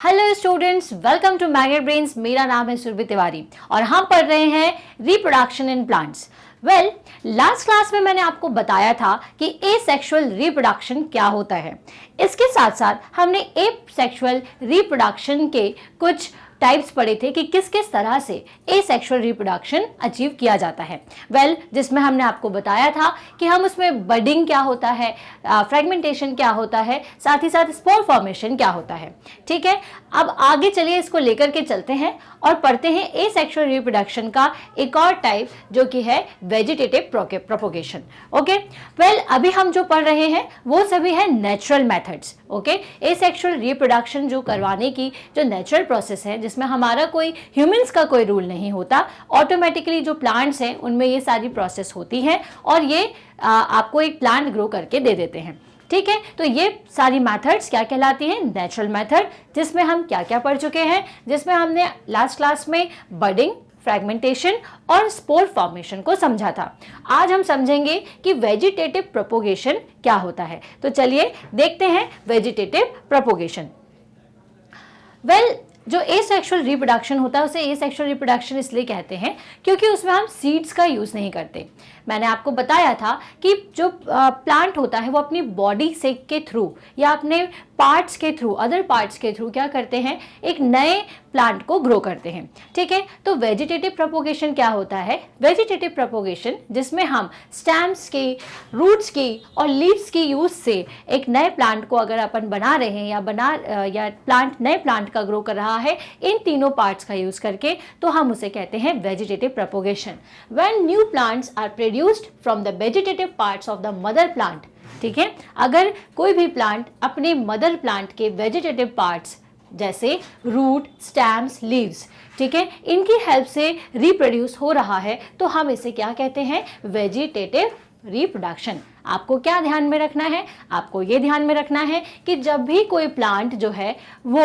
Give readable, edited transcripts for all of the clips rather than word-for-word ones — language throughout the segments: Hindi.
Hello students, welcome to Magnet Brains. मेरा नाम है सुरभि तिवारी और हम पढ़ रहे हैं reproduction in plants. Last class में मैंने आपको बताया था कि एसेक्सुअल रिप्रोडक्शन क्या होता है। इसके साथ साथ हमने एसेक्सुअल रिप्रोडक्शन के कुछ टाइप्स पढ़े थे कि किस किस तरह से एसेक्सुअल रिप्रोडक्शन अचीव किया जाता है। जिसमें हमने आपको बताया था कि हम उसमें बडिंग क्या होता है, फ्रेगमेंटेशन क्या होता है, साथ ही साथ स्पोर फॉर्मेशन क्या होता है। ठीक है, अब आगे चलिए इसको लेकर के चलते हैं और पढ़ते हैं एसेक्सुअल रिप्रोडक्शन का एक और टाइप जो कि है वेजिटेटिव प्रोपोगेशन। ओके, अभी हम जो पढ़ रहे हैं वो सभी है natural methods. Okay, asexual reproduction जो करवाने की जो नेचुरल प्रोसेस है, जिसमें हमारा कोई ह्यूमंस का कोई रूल नहीं होता, ऑटोमेटिकली जो प्लांट्स हैं उनमें ये सारी प्रोसेस होती है और ये आपको एक प्लांट ग्रो करके दे देते हैं। ठीक है, तो ये सारी मेथड्स क्या कहलाती हैं? नेचुरल मेथड, जिसमें हम क्या क्या पढ़ चुके हैं, जिसमें हमने लास्ट क्लास में बडिंग, फ्रेगमेंटेशन और स्पोर फॉर्मेशन को समझा था। आज हम समझेंगे कि वेजिटेटिव प्रोपोगेशन क्या होता है। तो चलिए देखते हैं वेजिटेटिव प्रोपोगेशन। जो एसेक्सुअल रिप्रोडक्शन होता है उसे एसेक्सुअल रिप्रोडक्शन इसलिए कहते हैं क्योंकि उसमें हम सीड्स का यूज़ नहीं करते। मैंने आपको बताया था कि जो प्लांट होता है वो अपनी बॉडी से के थ्रू या अपने पार्ट्स के थ्रू, अदर पार्ट्स के थ्रू क्या करते हैं, एक नए प्लांट को ग्रो करते हैं। ठीक है, तो वेजिटेटिव प्रोपोगेशन क्या होता है? वेजिटेटिव प्रोपोगेशन जिसमें हम स्टेम्स की, रूट्स की और लीव्स की यूज से एक नए प्लांट को अगर अपन बना रहे हैं या प्लांट नए प्लांट का ग्रो कर रहा है इन तीनों पार्ट्स का यूज करके, तो हम उसे कहते हैं vegetative propagation. When new plants are produced from the vegetative parts of the mother plant. ठीक है, अगर कोई भी प्लांट अपने मदर प्लांट के वेजिटेटिव पार्ट्स जैसे रूट, स्टेम्स, लीव्स, ठीक है, इनकी हेल्प से रिप्रोड्यूस हो रहा है, तो हम इसे क्या कहते हैं? Vegetative reproduction. आपको क्या ध्यान में रखना है? आपको ये ध्यान में रखना है कि जब भी कोई प्लांट जो है वो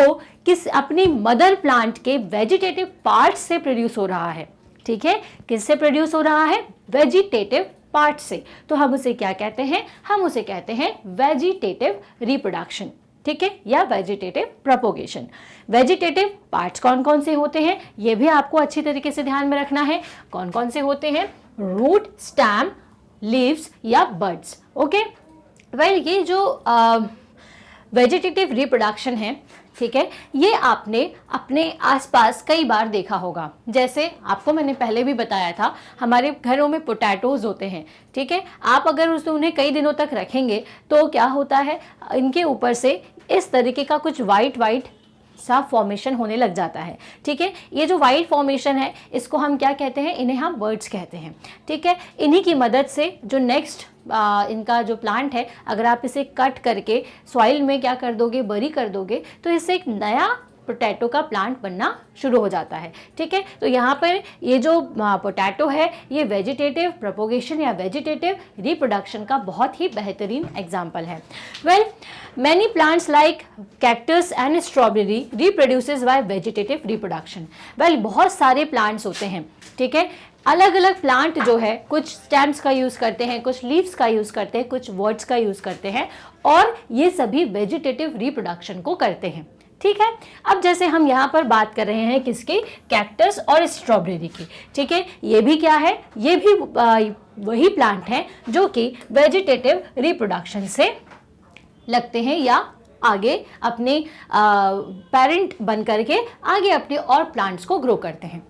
अपनी मदर प्लांट के वेजिटेटिव पार्ट्स से प्रोड्यूस हो रहा है, ठीक है, किससे प्रोड्यूस हो रहा है? वेजिटेटिव पार्ट से, तो हम उसे क्या कहते हैं? हम उसे कहते हैं वेजिटेटिव रिप्रोडक्शन। ठीक है, या वेजिटेटिव प्रोपोगेशन। वेजिटेटिव पार्ट्स कौन कौन से होते हैं ये भी आपको अच्छी तरीके से ध्यान में रखना है। कौन कौन से होते हैं? रूट, स्टेम, लीव्स या बड्स। ओके, ये जो वेजिटेटिव रिप्रोडक्शन है, ठीक है, ये आपने अपने आसपास कई बार देखा होगा। जैसे आपको मैंने पहले भी बताया था, हमारे घरों में पोटैटोज होते हैं। ठीक है, आप अगर उन्हें कई दिनों तक रखेंगे तो क्या होता है, इनके ऊपर से इस तरीके का कुछ वाइट सा फॉर्मेशन होने लग जाता है। ठीक है, ये जो वाइट फॉर्मेशन है इसको हम क्या कहते हैं? इन्हें हम बर्ड्स कहते हैं। ठीक है, इन्हीं की मदद से जो नेक्स्ट इनका जो प्लांट है, अगर आप इसे कट करके सॉइल में क्या कर दोगे, बरी कर दोगे, तो इससे एक नया पोटैटो का प्लांट बनना शुरू हो जाता है। ठीक है, तो यहाँ पर ये जो पोटैटो है ये वेजिटेटिव प्रोपोगेशन या वेजिटेटिव रिप्रोडक्शन का बहुत ही बेहतरीन एग्जाम्पल है। Many plants like cactus and strawberry reproduces bye vegetative reproduction. बहुत सारे प्लांट्स होते हैं। ठीक है, अलग अलग प्लांट जो है कुछ स्टेम्स का यूज़ करते हैं, कुछ लीव्स का यूज़ करते हैं, कुछ वर्ड्स का यूज़ करते हैं और ये सभी वेजिटेटिव रिप्रोडक्शन को करते हैं। ठीक है, अब जैसे हम यहाँ पर बात कर रहे हैं किसकी? कैक्टस और स्ट्रॉबेरी की। ठीक है, ये भी क्या है? ये भी वही प्लांट हैं जो कि वेजिटेटिव रिप्रोडक्शन से लगते हैं या आगे अपने पेरेंट बन करके आगे अपने और प्लांट्स को ग्रो करते हैं।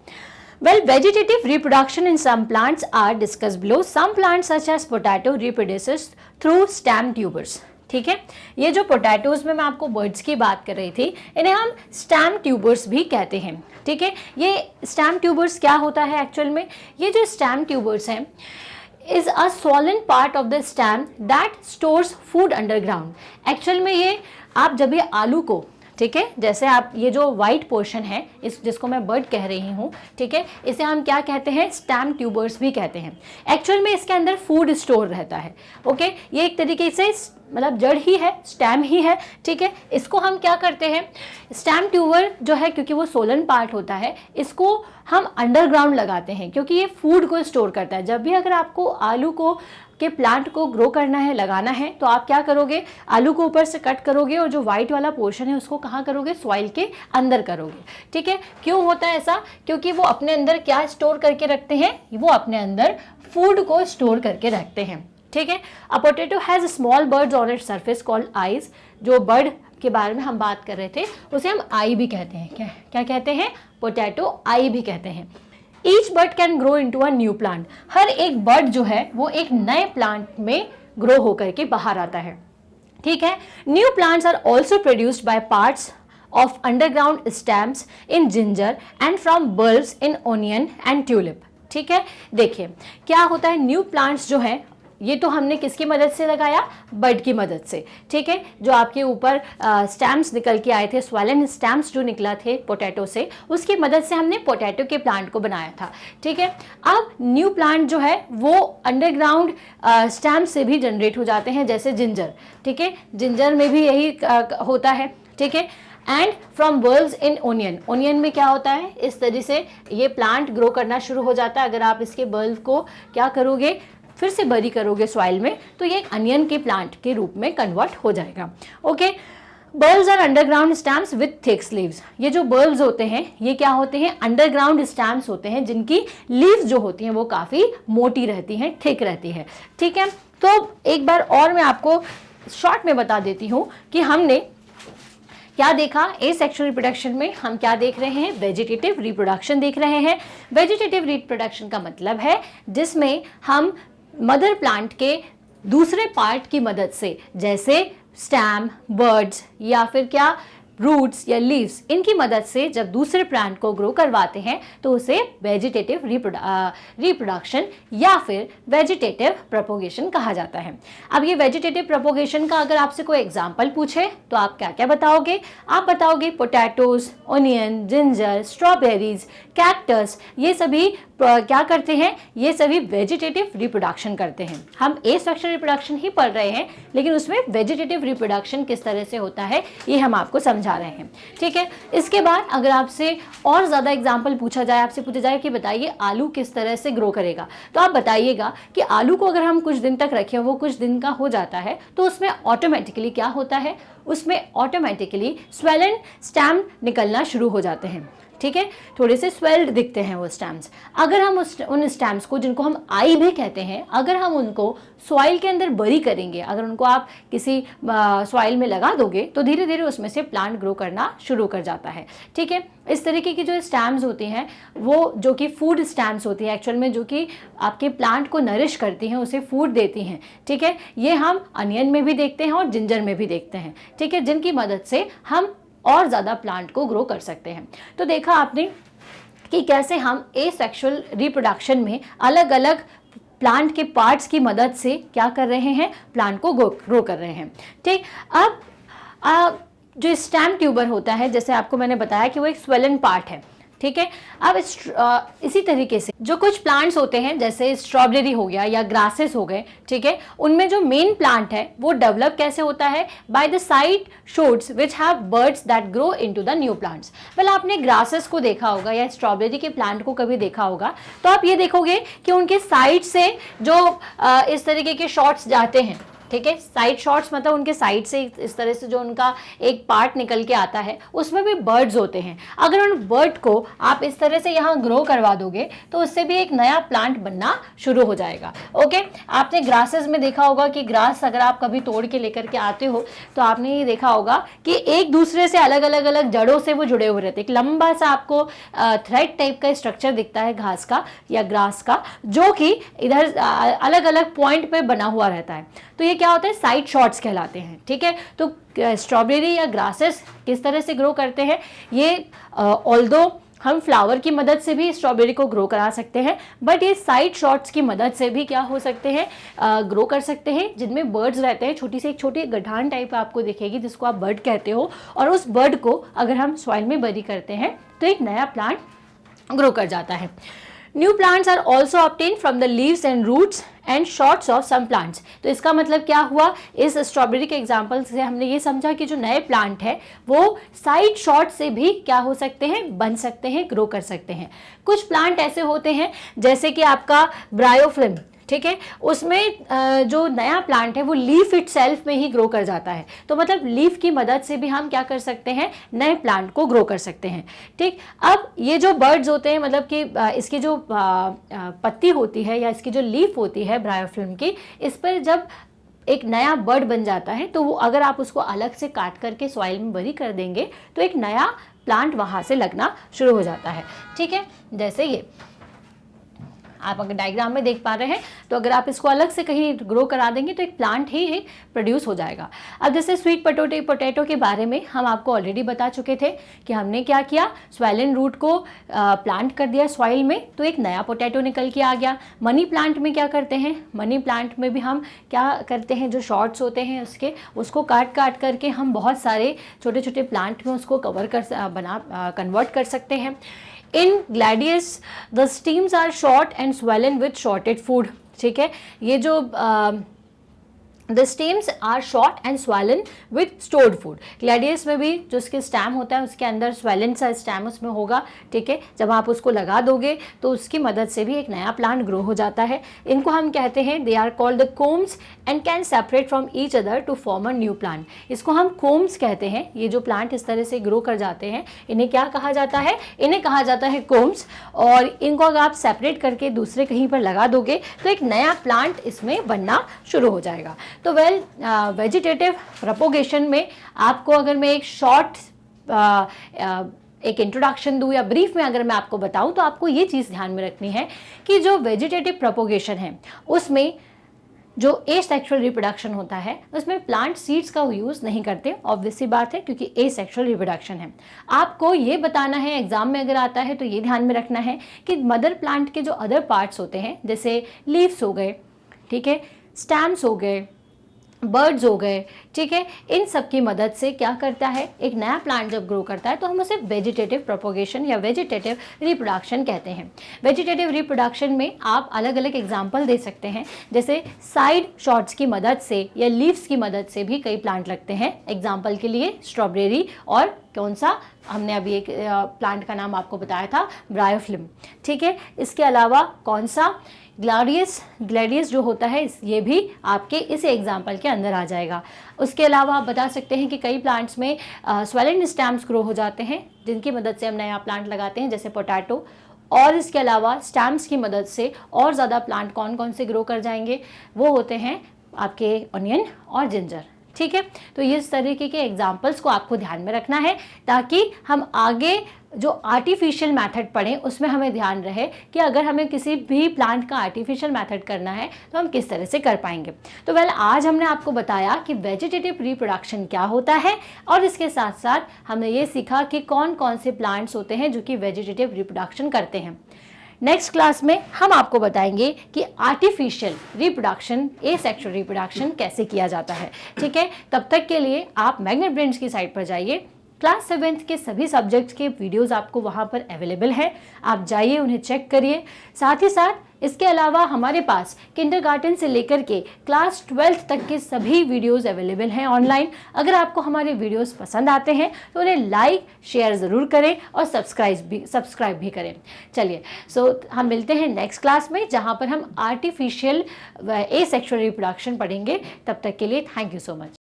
Vegetative reproduction in some plants are discussed below. Some plants such as potato reproduces through stem tubers. ठीक है, ये जो पोटैटोज में मैं आपको बर्ड्स की बात कर रही थी, इन्हें हम स्टेम ट्यूबर्स भी कहते हैं। ठीक है, ये स्टेम ट्यूबर्स क्या होता है एक्चुअल में? ये जो स्टेम ट्यूबर्स हैं is a swollen part of the stem that stores food underground. Actual में ये आप जब ये आलू को, ठीक है, जैसे आप ये जो वाइट पोर्शन है जिसको मैं बर्ड कह रही हूँ, ठीक है, इसे हम क्या कहते हैं? स्टेम ट्यूबर्स भी कहते हैं। एक्चुअल में इसके अंदर फूड स्टोर रहता है। ओके, ये एक तरीके से जड़ ही है, स्टेम ही है। ठीक है, इसको हम क्या करते हैं? स्टेम ट्यूबर जो है, क्योंकि वो सोलन पार्ट होता है, इसको हम अंडरग्राउंड लगाते हैं क्योंकि ये फूड को स्टोर करता है। जब भी अगर आपको आलू को कि प्लांट को ग्रो करना है, लगाना है, तो आप क्या करोगे, आलू को ऊपर से कट करोगे और जो व्हाइट वाला पोर्शन है उसको कहाँ करोगे, सॉइल के अंदर करोगे। ठीक है, क्यों होता है ऐसा, क्योंकि वो अपने अंदर क्या स्टोर करके रखते हैं, वो अपने अंदर फूड को स्टोर करके रखते हैं। ठीक है, अ potato has small birds on its surface called eyes. जो बर्ड के बारे में हम बात कर रहे थे उसे हम आई भी कहते हैं। क्या क्या कहते हैं, पोटैटो आई भी कहते हैं। Each bird can grow into a new plant. हर एक बर्ड जो है वो एक नए प्लांट में ग्रो होकर के बाहर आता है। ठीक है, new plants are also produced by parts of underground stems in ginger and from bulbs in onion and tulip. ठीक है, देखिए क्या होता है, न्यू प्लांट्स जो है ये तो हमने किसकी मदद से लगाया, बर्ड की मदद से। ठीक है, जो आपके ऊपर स्टैम्स निकल के आए थे, स्वेलन स्टैम्स जो निकला थे पोटैटो से, उसकी मदद से हमने पोटैटो के प्लांट को बनाया था। ठीक है, अब न्यू प्लांट जो है वो अंडरग्राउंड स्टैम्प से भी जनरेट हो जाते हैं, जैसे जिंजर। ठीक है, जिंजर में भी यही होता है। ठीक है, and from bulbs in onion. Onion में क्या होता है, इस तरह से ये प्लांट ग्रो करना शुरू हो जाता है। अगर आप इसके बल्ब को क्या करोगे, फिर से बरी करोगे सॉइल में, तो ये एक अनियन के प्लांट के रूप में कन्वर्ट हो जाएगा। Okay, bulbs are underground stems with thick leaves. ये जो बल्ब्स होते हैं ये क्या होते हैं, अंडरग्राउंड स्टैम्स होते हैं जिनकी लीव्स जो होती हैं वो काफ़ी मोटी रहती हैं, थिक रहती है। ठीक है, तो एक बार और मैं आपको शॉर्ट में बता देती हूँ कि हमने क्या देखा, एसेक्सुअल रिप्रोडक्शन में हम क्या देख रहे हैं, वेजिटेटिव रिप्रोडक्शन देख रहे हैं। वेजिटेटिव रिप्रोडक्शन का मतलब है जिसमें हम मदर प्लांट के दूसरे पार्ट की मदद से, जैसे स्टैम, बर्ड्स या फिर क्या रूट्स या लीव्स, इनकी मदद से जब दूसरे प्लांट को ग्रो करवाते हैं तो उसे वेजिटेटिव रिप्रोडक्शन या फिर वेजिटेटिव प्रोपोगेशन कहा जाता है। अब ये वेजिटेटिव प्रोपोगेशन का अगर आपसे कोई एग्जांपल पूछे तो आप क्या क्या बताओगे, आप बताओगे potatoes, onion, ginger, strawberries, cactus, ये सभी क्या करते हैं, ये सभी वेजिटेटिव रिप्रोडक्शन करते हैं। हम एसेक्सुअल रिप्रोडक्शन ही पढ़ रहे हैं लेकिन उसमें वेजिटेटिव रिप्रोडक्शन किस तरह से होता है ये हम आपको समझा रहे हैं। ठीक है, इसके बाद अगर आपसे और ज़्यादा एग्जाम्पल पूछा जाए, आपसे पूछा जाए कि बताइए आलू किस तरह से ग्रो करेगा, तो आप बताइएगा कि आलू को अगर हम कुछ दिन तक रखें, वो कुछ दिन का हो जाता है, तो उसमें ऑटोमेटिकली क्या होता है, उसमें ऑटोमेटिकली स्वेलन स्टैम निकलना शुरू हो जाते हैं। ठीक है, थोड़े से स्वेल्ड दिखते हैं वो स्टैम्स। अगर हम उन स्टैम्स को, जिनको हम आई भी कहते हैं, अगर हम उनको सॉइल के अंदर बरी करेंगे, अगर उनको आप किसी सॉइल में लगा दोगे तो धीरे धीरे उसमें से प्लांट ग्रो करना शुरू कर जाता है। ठीक है, इस तरीके की जो स्टैम्स होती हैं वो जो कि फूड स्टैम्स होती हैं एक्चुअल में, जो कि आपके प्लांट को नरिश करती हैं, उसे फूड देती हैं। ठीक है, ये हम अनियन में भी देखते हैं और जिंजर में भी देखते हैं। ठीक है, जिनकी मदद से हम और ज़्यादा प्लांट को ग्रो कर सकते हैं। तो देखा आपने कि कैसे हम एसेक्सुअल रिप्रोडक्शन में अलग अलग प्लांट के पार्ट्स की मदद से क्या कर रहे हैं, प्लांट को ग्रो कर रहे हैं। ठीक, अब जो स्टेम ट्यूबर होता है, जैसे आपको मैंने बताया कि वो एक स्वेलन पार्ट है। ठीक है, अब इसी तरीके से जो कुछ प्लांट्स होते हैं, जैसे स्ट्रॉबेरी हो गया या ग्रासेस हो गए, ठीक है, उनमें जो मेन प्लांट है वो डेवलप कैसे होता है, by the side shoots which have birds that grow into the new plants. Well, आपने ग्रासेस को देखा होगा या स्ट्रॉबेरी के प्लांट को कभी देखा होगा, तो आप ये देखोगे कि उनके साइड से जो इस तरीके के शॉट्स जाते हैं, ठीक है, साइड शॉट्स मतलब उनके साइड से इस तरह से जो उनका एक पार्ट निकल के आता है, उसमें भी बर्ड्स होते हैं। अगर उन बर्ड को आप इस तरह से यहाँ ग्रो करवा दोगे तो उससे भी एक नया प्लांट बनना शुरू हो जाएगा। ओके, आपने ग्रासेस में देखा होगा कि ग्रास अगर आप कभी तोड़ के लेकर के आते हो तो आपने ये देखा होगा कि एक दूसरे से अलग अलग अलग जड़ों से वो जुड़े हुए रहते हैं। एक लंबा सा आपको थ्रेड टाइप का स्ट्रक्चर दिखता है घास का या ग्रास का, जो कि इधर अलग अलग पॉइंट पे बना हुआ रहता है। तो ये क्या होता है, साइड शॉट्स कहलाते हैं। ठीक है, तो स्ट्रॉबेरी या ग्रासेस किस तरह से ग्रो करते हैं, ये ऑल्दो हम फ्लावर की मदद से भी स्ट्रॉबेरी को ग्रो करा सकते हैं, बट ये साइड शॉट्स की मदद से भी क्या हो सकते हैं, ग्रो कर सकते हैं, जिनमें बर्ड्स रहते हैं। छोटी से एक छोटी गठान टाइप आपको दिखेगी जिसको आप बर्ड कहते हो, और उस बर्ड को अगर हम सॉइल में बरी करते हैं तो एक नया प्लांट ग्रो कर जाता है। New plants are also obtain from the leaves and roots and shoots of some plants. तो इसका मतलब क्या हुआ, इस स्ट्रॉबेरी के एग्जाम्पल से हमने ये समझा कि जो नए प्लांट है वो साइड शॉर्ट से भी क्या हो सकते हैं, बन सकते हैं, ग्रो कर सकते हैं। कुछ प्लांट ऐसे होते हैं जैसे कि आपका ब्रायोफिल्म, ठीक है, उसमें जो नया प्लांट है वो लीफ इटसेल्फ में ही ग्रो कर जाता है। तो मतलब लीफ की मदद से भी हम क्या कर सकते हैं, नए प्लांट को ग्रो कर सकते हैं। ठीक, अब ये जो बर्ड्स होते हैं, मतलब कि इसकी जो पत्ती होती है या इसकी जो लीफ होती है ब्रायोफिल्म की, इस पर जब एक नया बर्ड बन जाता है तो वो अगर आप उसको अलग से काट करके सॉइल में बरी कर देंगे तो एक नया प्लांट वहाँ से लगना शुरू हो जाता है। ठीक है, जैसे ये आप अगर डायग्राम में देख पा रहे हैं, तो अगर आप इसको अलग से कहीं ग्रो करा देंगे तो एक प्लांट ही प्रोड्यूस हो जाएगा। अब जैसे स्वीट पोटैटो के बारे में हम आपको ऑलरेडी बता चुके थे कि हमने क्या किया, स्वेलन रूट को प्लांट कर दिया सॉइल में, तो एक नया पोटैटो निकल के आ गया। मनी प्लांट में क्या करते हैं, मनी प्लांट में भी हम क्या करते हैं, जो शॉर्ट्स होते हैं उसको काट करके हम बहुत सारे छोटे छोटे प्लांट में उसको कन्वर्ट कर सकते हैं। In gladius, the stems are short and swollen with shorted food. ठीक है, ये जो The stems are short and swollen with stored food. Gladius में भी जो उसके स्टैम होता है उसके अंदर swollen सा स्टैम उसमें होगा। ठीक है, जब आप उसको लगा दोगे तो उसकी मदद से भी एक नया प्लांट ग्रो हो जाता है। इनको हम कहते हैं, they are called the corms and can separate from each other to form a new plant. इसको हम कोम्स कहते हैं। ये जो प्लांट इस तरह से ग्रो कर जाते हैं इन्हें क्या कहा जाता है, इन्हें कहा जाता है कोम्स। और इनको अगर आप सेपरेट करके दूसरे कहीं पर लगा दोगे तो एक नया प्लांट इसमें बनना शुरू हो जाएगा। तो वेजिटेटिव प्रोपोगेशन में आपको अगर मैं एक शॉर्ट एक इंट्रोडक्शन दूं या ब्रीफ में अगर मैं आपको बताऊं तो आपको ये चीज़ ध्यान में रखनी है कि जो वेजिटेटिव प्रोपोगेशन है उसमें जो एसेक्सुअल रिप्रोडक्शन होता है उसमें प्लांट सीड्स का यूज़ नहीं करते। ऑब्वियस सी बात है, क्योंकि एसेक्सुअल रिप्रोडक्शन है। आपको ये बताना है, एग्जाम में अगर आता है तो ये ध्यान में रखना है कि मदर प्लांट के जो अदर पार्ट्स होते हैं, जैसे लीव्स हो गए, ठीक है, स्टैम्स हो गए, बर्ड्स हो गए, ठीक है, इन सब की मदद से क्या करता है, एक नया प्लांट जब ग्रो करता है तो हम उसे वेजिटेटिव प्रोपोगेशन या वेजिटेटिव रिप्रोडक्शन कहते हैं। वेजिटेटिव रिप्रोडक्शन में आप अलग अलग एग्जांपल दे सकते हैं, जैसे साइड शॉट्स की मदद से या लीव्स की मदद से भी कई प्लांट लगते हैं। एग्जाम्पल के लिए स्ट्रॉबेरी और कौन सा, हमने अभी एक प्लांट का नाम आपको बताया था, ब्रायोफिल्म। ठीक है, इसके अलावा कौन सा, ग्लैडियस जो होता है ये भी आपके इस एग्जाम्पल के अंदर आ जाएगा। उसके अलावा आप बता सकते हैं कि कई प्लांट्स में स्वेलन स्टैम्स ग्रो हो जाते हैं जिनकी मदद से हम नया प्लांट लगाते हैं, जैसे पोटैटो। और इसके अलावा स्टैम्स की मदद से और ज़्यादा प्लांट कौन कौन से ग्रो कर जाएंगे, वो होते हैं आपके ऑनियन और जिंजर। ठीक है, तो इस तरीके के एग्जाम्पल्स को आपको ध्यान में रखना है ताकि हम आगे जो आर्टिफिशियल मेथड पढ़ें उसमें हमें ध्यान रहे कि अगर हमें किसी भी प्लांट का आर्टिफिशियल मेथड करना है तो हम किस तरह से कर पाएंगे। तो आज हमने आपको बताया कि वेजिटेटिव रिप्रोडक्शन क्या होता है और इसके साथ साथ हमने ये सीखा कि कौन कौन से प्लांट्स होते हैं जो कि वेजिटेटिव रिप्रोडक्शन करते हैं। नेक्स्ट क्लास में हम आपको बताएंगे कि आर्टिफिशियल रिप्रोडक्शन, एसेक्सुअल रिप्रोडक्शन कैसे किया जाता है। ठीक है, तब तक के लिए आप मैग्नेट ब्रेन्स की साइट पर जाइए। क्लास 7th के सभी सब्जेक्ट्स के वीडियोस आपको वहाँ पर अवेलेबल हैं, आप जाइए उन्हें चेक करिए। साथ ही साथ इसके अलावा हमारे पास किंडरगार्टन से लेकर के क्लास 12th तक के सभी वीडियोस अवेलेबल हैं ऑनलाइन। अगर आपको हमारे वीडियोस पसंद आते हैं तो उन्हें लाइक शेयर ज़रूर करें और सब्सक्राइब भी करें। चलिए, हम मिलते हैं नेक्स्ट क्लास में जहाँ पर हम आर्टिफिशियल एसेक्सुअल रिप्रोडक्शन पढ़ेंगे। तब तक के लिए थैंक यू सो मच।